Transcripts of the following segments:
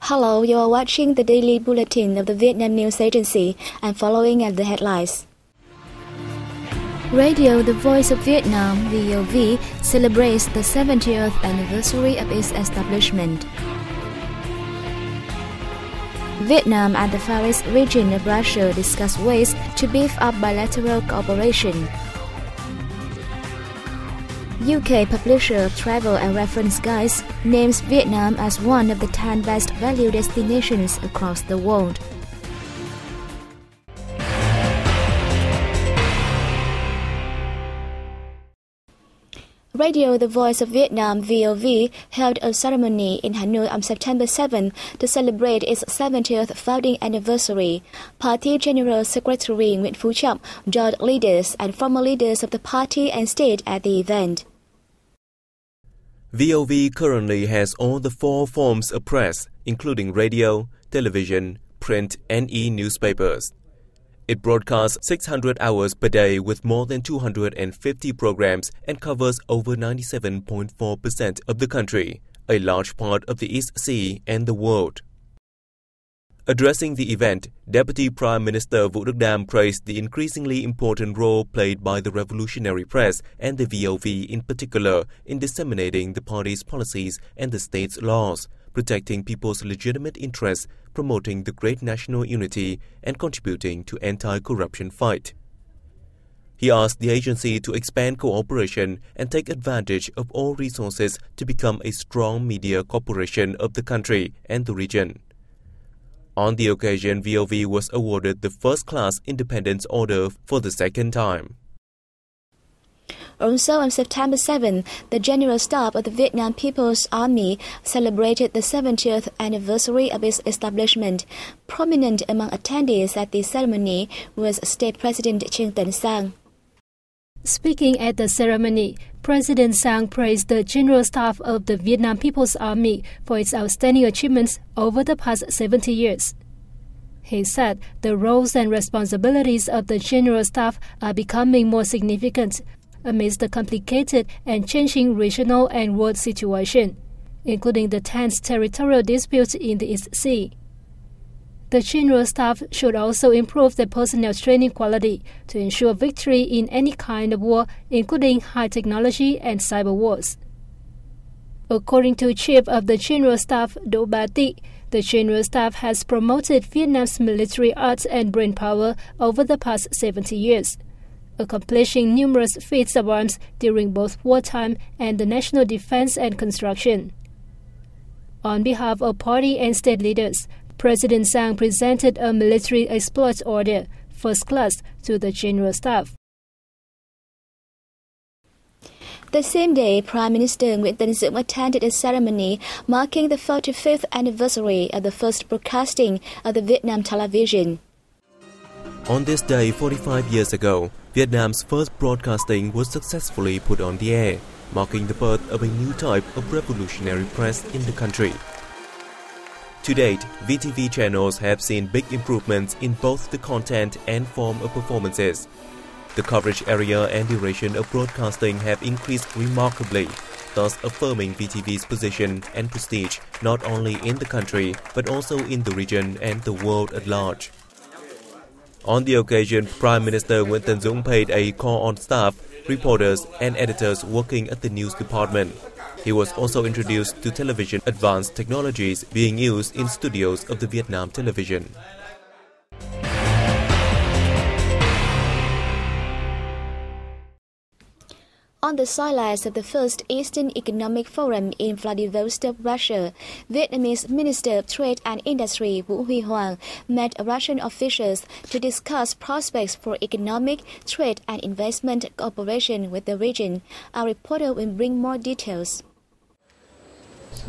Hello, you are watching the daily bulletin of the Vietnam News Agency and following at the headlines. Radio The Voice of Vietnam, VOV, celebrates the 70th anniversary of its establishment. Vietnam and the Far East region of Russia discuss ways to beef up bilateral cooperation. UK publisher of travel and reference guides names Vietnam as one of the 10 best value destinations across the world. Radio The Voice of Vietnam, VOV, held a ceremony in Hanoi on September 7 to celebrate its 70th founding anniversary. Party General Secretary Nguyễn Phú Trọng joined leaders and former leaders of the party and state at the event. VOV currently has all the 4 forms of press, including radio, television, print, and e-newspapers. It broadcasts 600 hours per day with more than 250 programs and covers over 97.4% of the country, a large part of the East Sea and the world. Addressing the event, Deputy Prime Minister Vũ Đức Đam praised the increasingly important role played by the revolutionary press and the VOV in particular in disseminating the party's policies and the state's laws, protecting people's legitimate interests, promoting the great national unity, and contributing to anti-corruption fight. He asked the agency to expand cooperation and take advantage of all resources to become a strong media corporation of the country and the region. On the occasion, VOV was awarded the first-class Independence Order for the second time. Also on September 7, the General Staff of the Vietnam People's Army celebrated the 70th anniversary of its establishment. Prominent among attendees at the ceremony was State President Trương Tấn Sang. Speaking at the ceremony, President Sang praised the General Staff of the Vietnam People's Army for its outstanding achievements over the past 70 years. He said the roles and responsibilities of the General Staff are becoming more significant amidst the complicated and changing regional and world situation, including the tense territorial disputes in the East Sea. The General Staff should also improve the personnel training quality to ensure victory in any kind of war, including high technology and cyber wars. According to Chief of the General Staff Đỗ Bá Tị, the General Staff has promoted Vietnam's military arts and brainpower over the past 70 years, accomplishing numerous feats of arms during both wartime and the national defense and construction. On behalf of party and state leaders, President Sang presented a military exploits order, first class, to the General Staff. The same day, Prime Minister Nguyễn Tấn Dũng attended a ceremony marking the 45th anniversary of the first broadcasting of the Vietnam television. On this day 45 years ago, Vietnam's first broadcasting was successfully put on the air, marking the birth of a new type of revolutionary press in the country. To date, VTV channels have seen big improvements in both the content and form of performances. The coverage area and duration of broadcasting have increased remarkably, thus affirming VTV's position and prestige not only in the country but also in the region and the world at large. On the occasion, Prime Minister Nguyễn Tấn Dũng paid a call on staff, reporters and editors working at the news department. He was also introduced to television advanced technologies being used in studios of the Vietnam television. On the sidelines of the first Eastern Economic Forum in Vladivostok, Russia, Vietnamese Minister of Trade and Industry Vũ Huy Hoàng met Russian officials to discuss prospects for economic, trade and investment cooperation with the region. Our reporter will bring more details.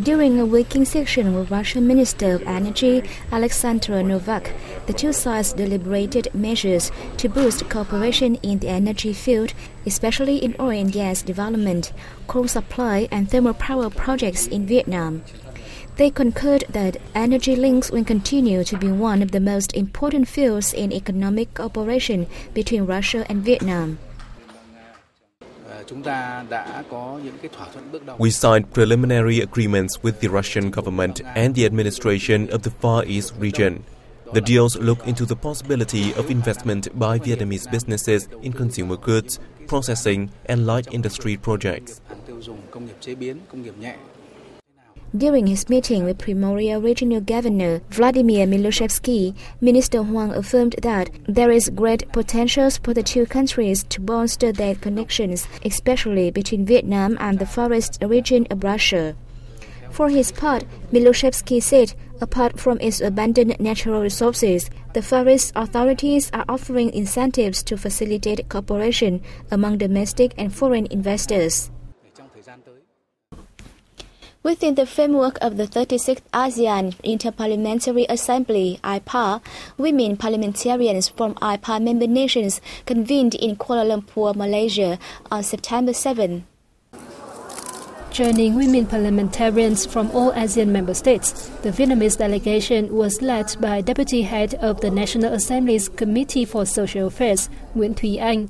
During a working session with Russian Minister of Energy Alexander Novak, the two sides deliberated measures to boost cooperation in the energy field, especially in oil and gas development, coal supply and thermal power projects in Vietnam. They concurred that energy links will continue to be one of the most important fields in economic cooperation between Russia and Vietnam. We signed preliminary agreements with the Russian government and the administration of the Far East region. The deals look into the possibility of investment by Vietnamese businesses in consumer goods, processing and light industry projects. During his meeting with Primorye Regional Governor Vladimir Miloshevsky, Minister Huang affirmed that there is great potential for the two countries to bolster their connections, especially between Vietnam and the Far East region of Russia. For his part, Miloshevsky said, apart from its abundant natural resources, the Far East authorities are offering incentives to facilitate cooperation among domestic and foreign investors. Within the framework of the 36th ASEAN Interparliamentary Assembly, IPA, women parliamentarians from IPA member nations convened in Kuala Lumpur, Malaysia on September 7. Joining women parliamentarians from all ASEAN member states, the Vietnamese delegation was led by Deputy Head of the National Assembly's Committee for Social Affairs, Nguyễn Thúy Anh.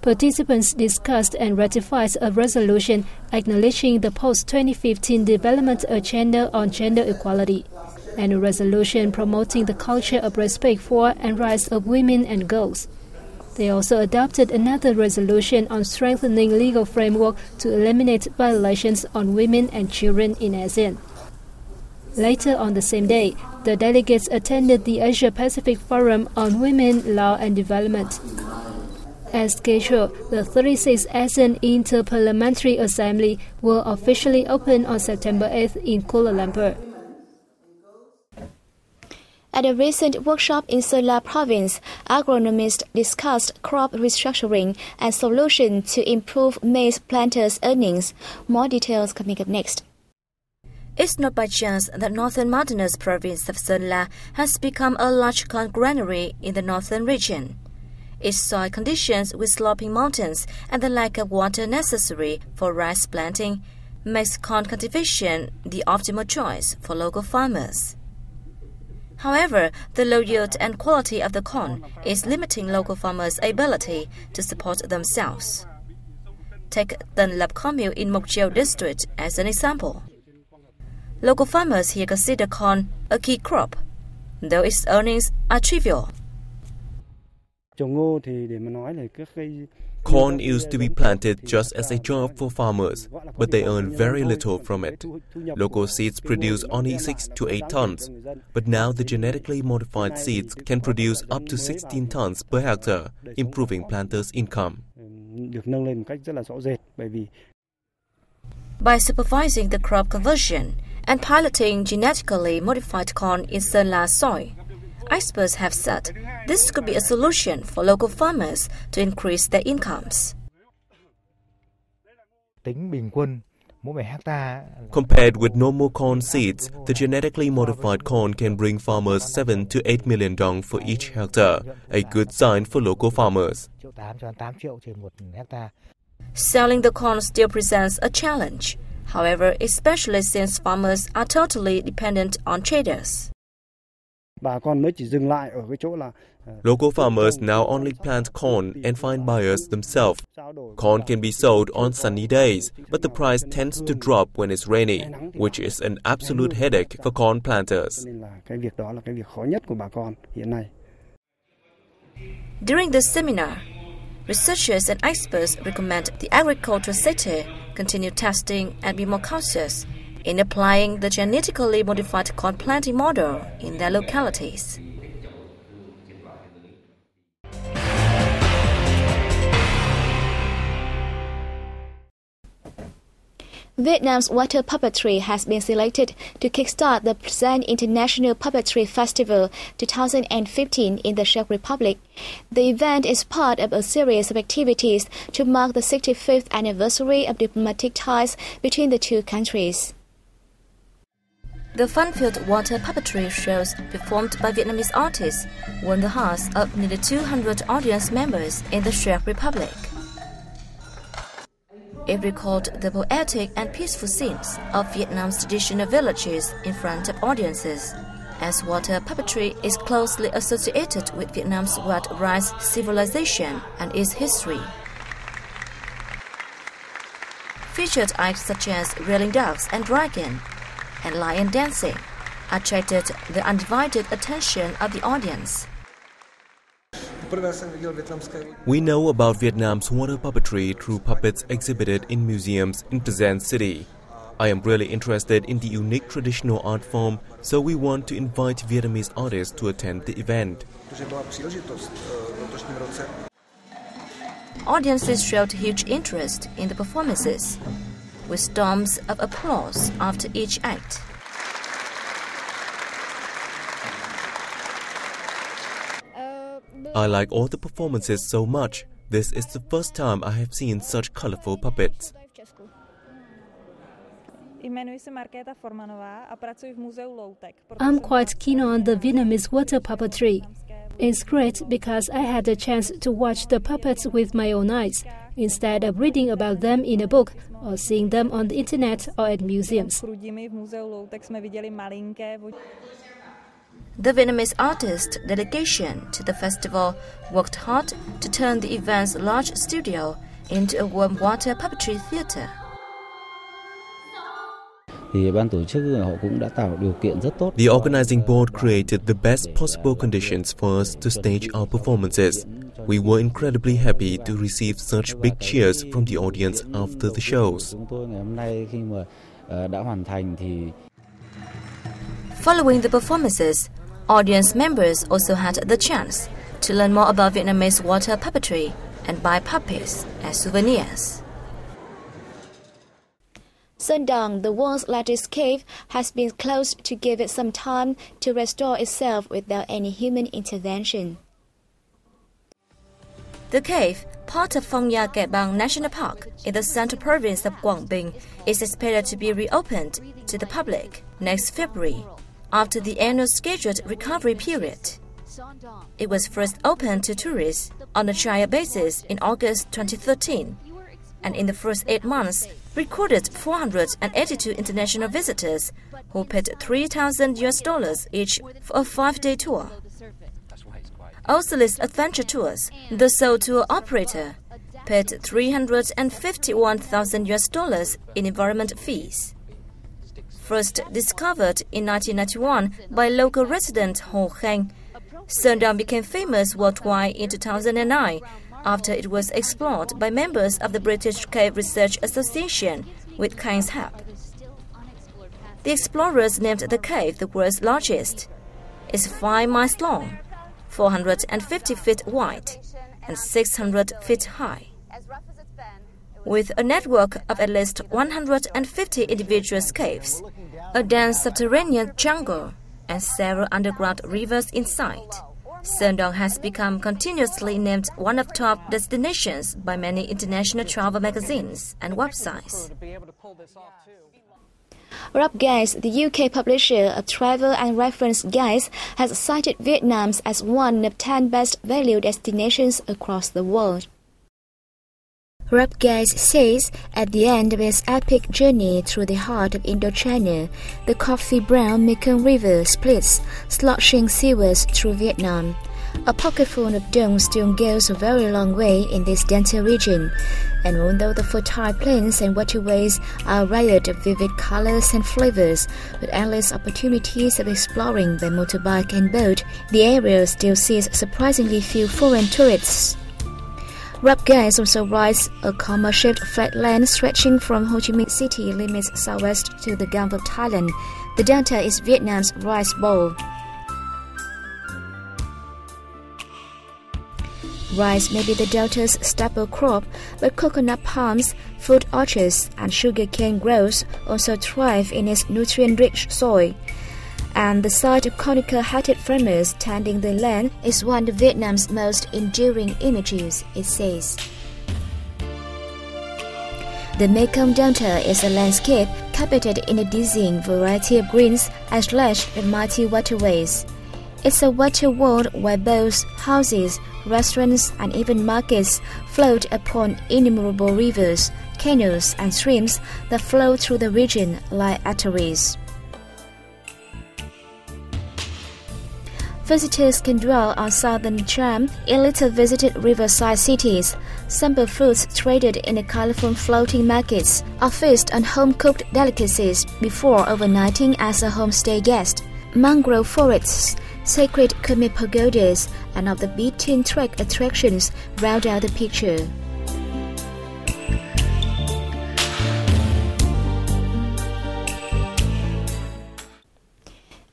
Participants discussed and ratified a resolution acknowledging the post-2015 development agenda on gender equality, and a resolution promoting the culture of respect for and rights of women and girls. They also adopted another resolution on strengthening legal framework to eliminate violations on women and children in ASEAN. Later on the same day, the delegates attended the Asia-Pacific Forum on Women, Law and Development. As scheduled, the 36th ASEAN Interparliamentary Assembly will officially open on September 8 in Kuala Lumpur. At a recent workshop in Sơn La Province, agronomists discussed crop restructuring and solutions to improve maize planters' earnings. More details coming up next. It's not by chance that northern mountainous province of Sơn La has become a large corn granary in the northern region. Its soil conditions with sloping mountains and the lack of water necessary for rice planting makes corn cultivation the optimal choice for local farmers. However, the low yield and quality of the corn is limiting local farmers' ability to support themselves. Take Tân Lập corn mill in Mộc Châu district as an example. Local farmers here consider corn a key crop, though its earnings are trivial. Corn used to be planted just as a job for farmers, but they earn very little from it. Local seeds produce only 6 to 8 tons, but now the genetically modified seeds can produce up to 16 tons per hectare, improving planters' income. By supervising the crop conversion and piloting genetically modified corn in Sơn La soil, experts have said this could be a solution for local farmers to increase their incomes. Compared with normal corn seeds, the genetically modified corn can bring farmers 7 to 8 million dong for each hectare, a good sign for local farmers. Selling the corn still presents a challenge, however, especially since farmers are totally dependent on traders. Local farmers now only plant corn and find buyers themselves. Corn can be sold on sunny days, but the price tends to drop when it's rainy, which is an absolute headache for corn planters. During the seminar, researchers and experts recommend the agricultural sector continue testing and be more cautious in applying the genetically modified corn planting model in their localities. Vietnam's water puppetry has been selected to kickstart the Present International Puppetry Festival 2015 in the Czech Republic. The event is part of a series of activities to mark the 65th anniversary of diplomatic ties between the two countries. The fun-filled water puppetry shows performed by Vietnamese artists won the hearts of nearly 200 audience members in the Czech Republic. It recalled the poetic and peaceful scenes of Vietnam's traditional villages in front of audiences, as water puppetry is closely associated with Vietnam's white rice civilization and its history. featured acts such as reeling doves and dragon and lion dancing attracted the undivided attention of the audience. We know about Vietnam's water puppetry through puppets exhibited in museums in Present City. I am really interested in the unique traditional art form, so we want to invite Vietnamese artists to attend the event. Audiences showed huge interest in the performances, with storms of applause after each act. I like all the performances so much. This is the first time I have seen such colorful puppets. I'm quite keen on the Vietnamese water puppetry. It's great because I had the chance to watch the puppets with my own eyes, instead of reading about them in a book or seeing them on the internet or at museums. The Vietnamese artist delegation to the festival worked hard to turn the event's large studio into a warm water puppetry theater. The organizing board created the best possible conditions for us to stage our performances. We were incredibly happy to receive such big cheers from the audience after the shows. Following the performances, audience members also had the chance to learn more about Vietnamese water puppetry and buy puppets as souvenirs. Sơn Dong, the world's largest cave, has been closed to give it some time to restore itself without any human intervention. The cave, part of Phong Nha Kẻ Bàng National Park in the central province of Quảng Bình, is expected to be reopened to the public next February, after the annual scheduled recovery period. It was first opened to tourists on a trial basis in August 2013, and in the first 8 months, recorded 482 international visitors who paid $3,000 each for a 5-day tour. Ocelis Adventure Tours, the sole tour operator, paid $351,000 in environment fees. First discovered in 1991 by local resident Ho Khanh, Sơn Dong became famous worldwide in 2009 after it was explored by members of the British Cave Research Association with Khang's help. The explorers named the cave the world's largest. It's 5 miles long, 450 feet wide, and 600 feet high. With a network of at least 150 individual caves, a dense subterranean jungle, and several underground rivers inside, Sơn Dong has become continuously named one of top destinations by many international travel magazines and websites. Rap Guides, the UK publisher of travel and reference guides, has cited Vietnam as one of 10 best value destinations across the world. Rap Guides says, at the end of its epic journey through the heart of Indochina, the coffee-brown Mekong River splits, sloshing seawards through Vietnam. A pocketful of dung still goes a very long way in this delta region, and although the fertile plains and waterways are a riot of vivid colors and flavors, with endless opportunities of exploring by motorbike and boat, the area still sees surprisingly few foreign tourists. Rap Guides also writes a comma-shaped flatland stretching from Ho Chi Minh City limits southwest to the Gulf of Thailand. The delta is Vietnam's rice bowl. Rice may be the delta's staple crop, but coconut palms, fruit orchards, and sugarcane groves also thrive in its nutrient-rich soil. And the sight of conical-hatted farmers tending the land is one of Vietnam's most enduring images, it says. The Mekong Delta is a landscape carpeted in a dizzying variety of greens and slashed with mighty waterways. It's a water world where boats, houses, restaurants, and even markets float upon innumerable rivers, canals, and streams that flow through the region like arteries. Visitors can dwell on southern charm in little visited riverside cities Simple foods traded in the colorful floating markets are feast on home-cooked delicacies before overnighting as a homestay guest. Mangrove forests, sacred Khmer pagodas, and of the beat-in track attractions round out the picture.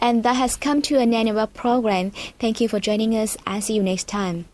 And that has come to an end of our program. Thank you for joining us and see you next time.